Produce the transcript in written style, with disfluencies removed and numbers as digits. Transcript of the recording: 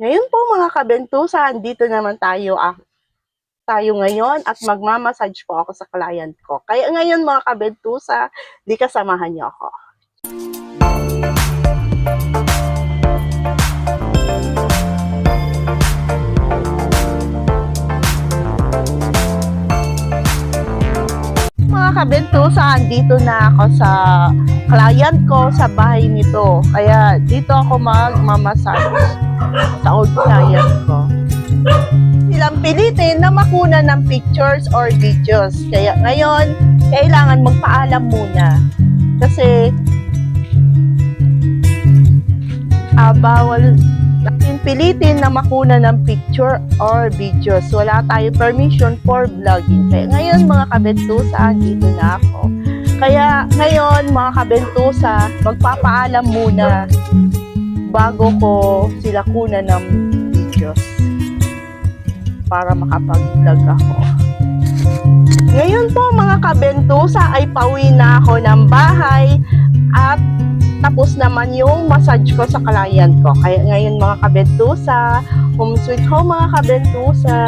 Ngayon po mga kabentusa, dito naman tayo ngayon at magmamassage po ako sa client ko. Kaya ngayon mga kabentusa, di kasamahan niyo ako. Mga kabentusa, dito na ako sa client ko sa bahay nito. Kaya dito ako magmamassage sa old client ko. Silang pilitin na makuna ng pictures or videos. Kaya ngayon, kailangan magpaalam muna. Kasi bawal natin pilitin na makuna ng picture or videos. Wala tayo permission for vlogging. Kaya ngayon mga kabentusa, dito na ako. Kaya ngayon mga kabentusa, magpapaalam muna bago ko sila kuna ng videos para makapag-vlog ako. Ngayon po mga kabentusa ay pauwi na ako ng bahay at tapos naman yung massage ko sa client ko. Kaya ngayon mga kabentusa, home sweet home mga kabentusa.